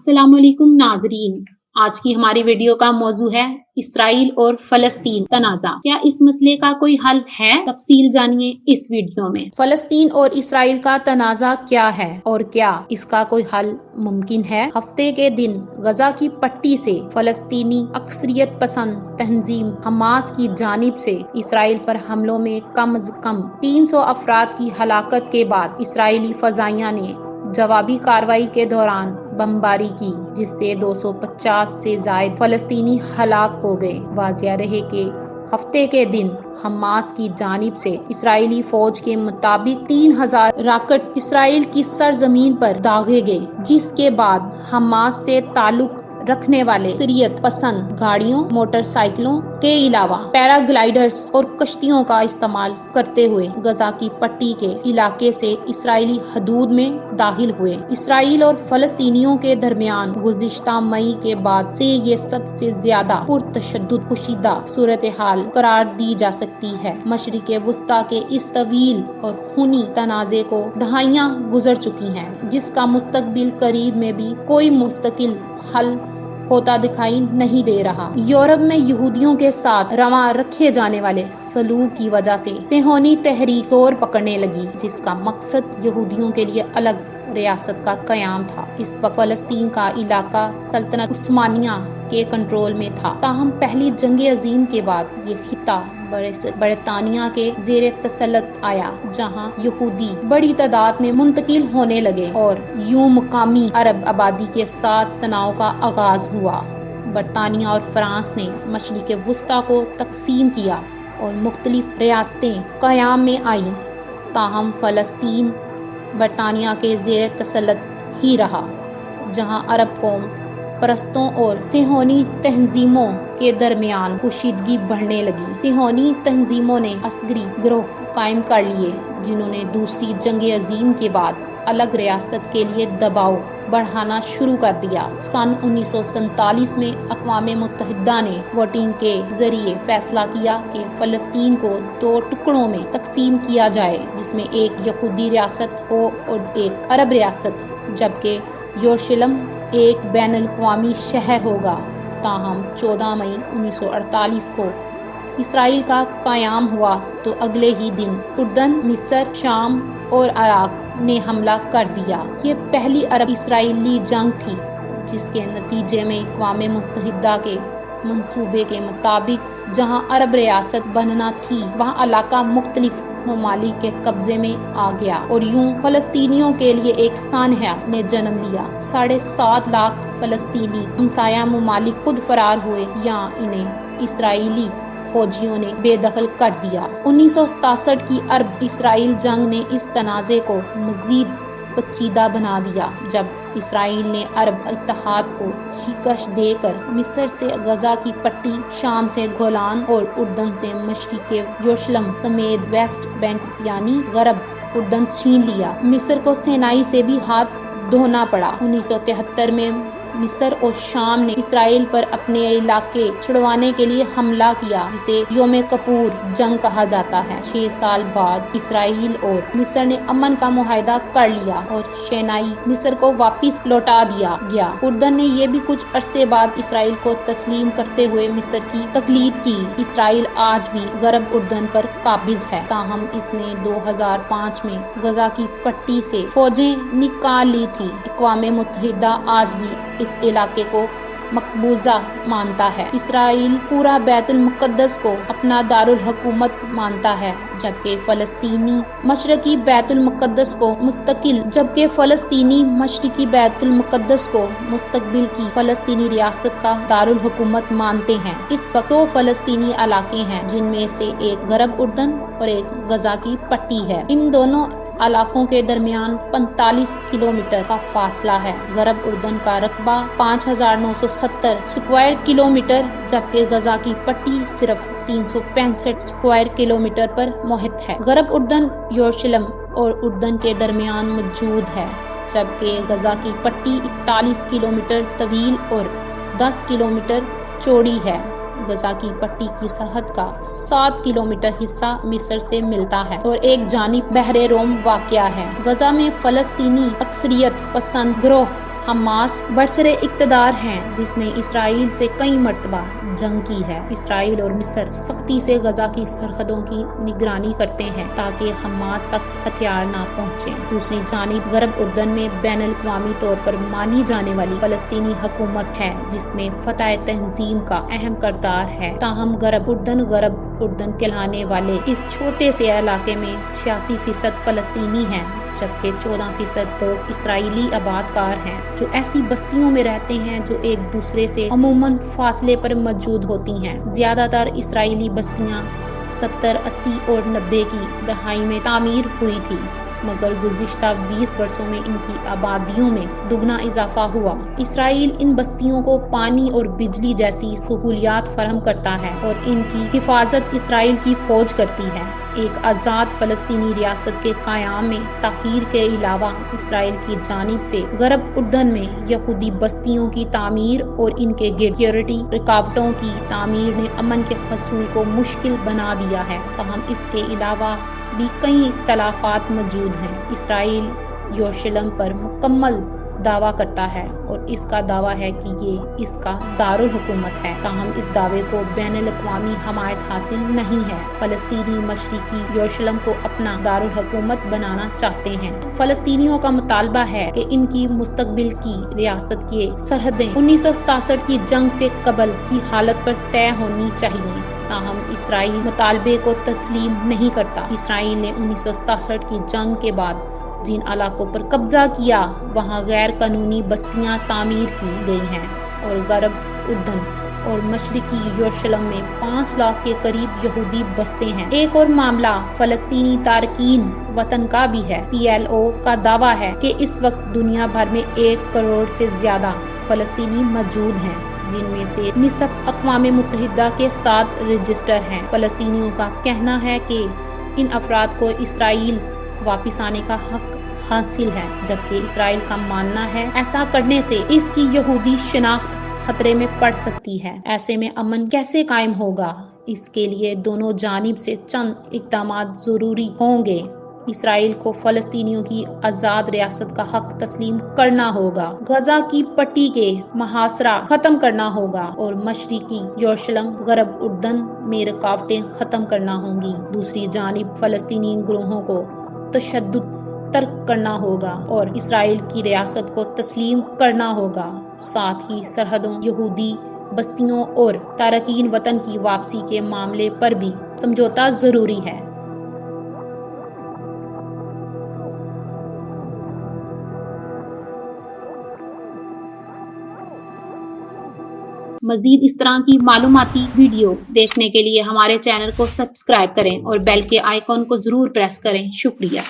अस्सलाम वालेकुम नाजरीन। आज की हमारी वीडियो का मौजू है इसराइल और फलस्तीन तनाज़ा। क्या इस मसले का कोई हल है? तफसील जानिए इस वीडियो में। फलस्तीन और इसराइल का तनाज़ा क्या है और क्या इसका कोई हल मुमकिन है? हफ्ते के दिन गजा की पट्टी से फलस्तीनी अक्सरियत पसंद तंजीम हमास की जानिब से इसराइल पर हमलों में कम अज कम 300 अफराद की हलाकत के बाद इसराइली फजाइया ने जवाबी कार्रवाई के दौरान बमबारी की, जिससे 250 से ज्यादा फलस्तीनी हलाक हो गए। वाज़िया रहे कि हफ्ते के दिन हमास की जानिब से इसराइली फौज के मुताबिक 3000 रॉकेट इसराइल की सरजमीन पर दागे गए, जिसके बाद हमास से ताल्लुक रखने वाले अक्सरियत पसंद गाड़ियों, मोटरसाइकिलों के अलावा पैराग्लाइडर्स और कश्तियों का इस्तेमाल करते हुए गजा की पट्टी के इलाके से इसराइली हदूद में दाखिल हुए। इसराइल और फलस्तीनियों के दरमियान गुज़िश्ता मई के बाद से ये सबसे ज्यादा पुरतशद्दुद कुशीदा सूरत हाल करार दी जा सकती है। मशरिक़ वुस्ता के इस तवील और खूनी तनाज़े को दहाइयां गुजर चुकी हैं, जिसका मुस्तकबिल करीब में भी कोई मुस्तकिल हल होता दिखाई नहीं दे रहा। यूरोप में यहूदियों के साथ रवा रखे जाने वाले सलूक की वजह से सेहोनी तहरीक तौर पकड़ने लगी, जिसका मकसद यहूदियों के लिए अलग रियासत का कयाम था। इस वक्त फलस्तीन का इलाका सल्तनत उस्मानिया के कंट्रोल में था। ताहम पहली जंग अजीम के बाद ये खिता बरतानिया के जेर तसल्लुत आया, जहां यहूदी बड़ी तादाद में मुंतकिल होने लगे और यूं मुकामी अरब आबादी के साथ तनाव का आगाज हुआ। बरतानिया और फ्रांस ने मशरिक़ वुस्ता को तकसीम किया और मुख्तलिफ रियासतें कयाम में आईं। ताहम फलस्तीन बरतानिया के जेर तसल्लुत ही रहा, जहां अरब कौम परस्तों और सेहोनी तंजीमों के दरमियान कुशीदगी बढ़ने लगी। सेहोनी तंजीमों ने असगरी गिरोह कायम कर लिए, जिन्होंने दूसरी जंग अजीम के बाद अलग रियासत के लिए दबाव बढ़ाना शुरू कर दिया। सन 1947 में अक़वाम मुत्तहिदा ने वोटिंग के जरिए फैसला किया कि फलस्तीन को 2 टुकड़ों में तकसीम किया जाए, जिसमें एक यहूदी रियासत हो और एक अरब रियासत, जबकि यरूशलेम एक बैनुल-अक़वामी शहर होगा। ताहम 14 मई 1948 को इसराइल का क़याम हुआ तो अगले ही दिन उर्दन, मिस्र, शाम और इराक ने हमला कर दिया। ये पहली अरब इसराइली जंग थी, जिसके नतीजे में अक़वाम मुत्तहिदा के मंसूबे के मुताबिक जहां अरब रियासत बनना थी, वहां इलाका मुख्तलिफ ममालिक के कब्जे में आ गया और यूं फलस्तीनियों के लिए एक सानहा ने जन्म लिया। 7.5 लाख फलस्तीनी हमसाया ममालिक खुद फरार हुए या इन्हें इसराइली फौजियों ने बेदखल कर दिया। 1967 की अरब इसराइल जंग ने इस तनाज़े को मजीद पेचीदा बना दिया, जब इसराइल ने अरब इत्तेहाद को शिकस्त देकर मिस्र से गजा की पट्टी, शाम से गोलान और उर्दन से मशरिक़ यरूशलेम समेत वेस्ट बैंक यानी गरब उर्दन छीन लिया। मिस्र को सेनाई से भी हाथ धोना पड़ा। 1973 में मिस्र और शाम ने इसराइल पर अपने इलाके छुड़वाने के लिए हमला किया, जिसे योम कपूर जंग कहा जाता है। 6 साल बाद इसराइल और मिस्र ने अमन का मुआहदा कर लिया और सेनाई मिस्र को वापस लौटा दिया गया। उर्दन ने यह भी कुछ अरसे बाद इसराइल को तस्लीम करते हुए मिस्र की तकलीद की। इसराइल आज भी गरब उर्दन पर काबिज है, ताहम इसने 2005 में गजा की पट्टी से फौजें निकाल ली थी। अक़वाम मुत्तहिदा आज भी इस इलाके को मकबूजा मानता है। इसराइल पूरा बैतुल मुक़द्दस को अपना दारुल हुकूमत मानता है, जबकि फलस्तीनी मशरिकी बैतुल मुक़द्दस को मुस्तकबिल की फलस्तीनी रियासत का दारुल हुकूमत मानते हैं। इस वक्त 2 फलस्तीनी इलाके हैं, जिनमें से एक गरब उर्दन और एक गजा की पट्टी है। इन दोनों इलाकों के दरमियान 45 किलोमीटर का फासला है। गरब उर्दन का रकबा 5970 स्क्वायर किलोमीटर, जबकि गजा की पट्टी सिर्फ 365 स्क्वायर किलोमीटर पर मुहित है। गरब उर्दन यरूशलेम और उर्दन के दरमियान मौजूद है, जबकि गजा की पट्टी 41 किलोमीटर तवील और 10 किलोमीटर चौड़ी है। गजा की पट्टी की सरहद का 7 किलोमीटर हिस्सा मिस्र से मिलता है और एक जानिब बहरे रोम वाक़या है। गजा में फलस्तीनी अक्सरियत पसंद ग्रोह حماس برسر اقتدار ہیں جس نے اسرائیل سے کئی مرتبہ جنگ کی ہے۔ اسرائیل اور مصر سختی سے غزہ کی سرحدوں کی نگرانی کرتے ہیں تاکہ حماس تک ہتھیار نہ پہنچے۔ دوسری جانب غرب اردن میں بین الاقوامی طور پر مانی جانے والی فلسطینی حکومت ہے جس میں فتح تنظیم کا اہم کردار ہے، تاہم غرب اردن کہلانے والے اس چھوٹے سے علاقے میں 86% فلسطینی ہیں جبکہ 14% لوگ اسرائیلی آباد کار ہیں جو ایسی بستیوں میں رہتے ہیں جو ایک دوسرے سے عموماً فاصلے پر موجود ہوتی ہیں۔ زیادہ تر اسرائیلی بستیاں 70، 80 اور 90 کی دہائی میں تعمیر ہوئی تھی، مگر گزشتہ 20 برسوں میں ان کی آبادیوں میں دگنا اضافہ ہوا۔ اسرائیل ان بستیوں کو پانی اور بجلی جیسی سہولیات فراہم کرتا ہے اور ان کی حفاظت اسرائیل کی فوج کرتی ہے۔ ایک آزاد فلسطینی ریاست کے قیام میں تاخیر کے علاوہ اسرائیل کی جانب سے غرب اردن میں یہودی بستیوں کی تعمیر اور ان کے گرد سیکیورٹی رکاوٹوں کی تعمیر نے امن کے حصول کو مشکل بنا دیا ہے، تاہم اس کے علاوہ بھی کئی اختلافات موجود ہیں۔ اسرائیل یروشلم پر مکمل دعویٰ کرتا ہے اور اس کا دعویٰ ہے کہ یہ اس کا دارالحکومت ہے، تاہم اس دعوے کو بین الاقوامی حمایت حاصل نہیں ہے۔ فلسطینی مشرقی یروشلم کو اپنا دارالحکومت بنانا چاہتے ہیں۔ فلسطینیوں کا مطالبہ ہے کہ ان کی مستقبل کی ریاست کی سرحدیں 1967 کی جنگ سے قبل کی حالت پر طے ہونی چاہیے، تاہم اسرائیل مطالبے کو تسلیم نہیں کرتا۔ اسرائیل نے 1967 کی جنگ کے بعد جن علاقوں پر قبضہ کیا وہاں غیر قانونی بستیاں تعمیر کی گئی ہیں اور غرب اردن اور مشرقی یروشلم میں 5 لاکھ کے قریب یہودی بستے ہیں۔ ایک اور معاملہ فلسطینی تارکین وطن کا بھی ہے۔ PLO کا دعویٰ ہے کہ اس وقت دنیا بھر میں 1 کروڑ سے زیادہ فلسطینی موجود ہیں جن میں سے نصف اقوام متحدہ کے ساتھ رجسٹر ہیں۔ فلسطینیوں کا کہنا ہے کہ ان افراد کو اسرائیل واپس آنے کا حق حاصل ہے، جبکہ اسرائیل کا ماننا ہے ایسا کرنے سے اس کی یہودی شناخت خطرے میں پڑ سکتی ہے۔ ایسے میں امن کیسے قائم ہوگا؟ اس کے لیے دونوں جانب سے چند اقدامات ضروری ہوں گے۔ اسرائیل کو فلسطینیوں کی آزاد ریاست کا حق تسلیم کرنا ہوگا، غزہ کی پٹی کے محاصرہ ختم کرنا ہوگا اور مشرقی یروشلم غرب اردن میں رکاوٹیں ختم کرنا ہوں گی۔ دوسری جانب فلسطینی گروہوں کو تشدد ترک کرنا ہوگا اور اسرائیل کی ریاست کو تسلیم کرنا ہوگا۔ ساتھ ہی سرحدوں، یہودی بستیوں اور تارکین وطن کی واپسی کے معاملے پر بھی سمجھوتہ ضروری ہے۔ مزید اس طرح کی معلوماتی ویڈیو دیکھنے کے لیے ہمارے چینل کو سبسکرائب کریں اور بیل کے آئیکن کو ضرور پریس کریں۔ شکریہ۔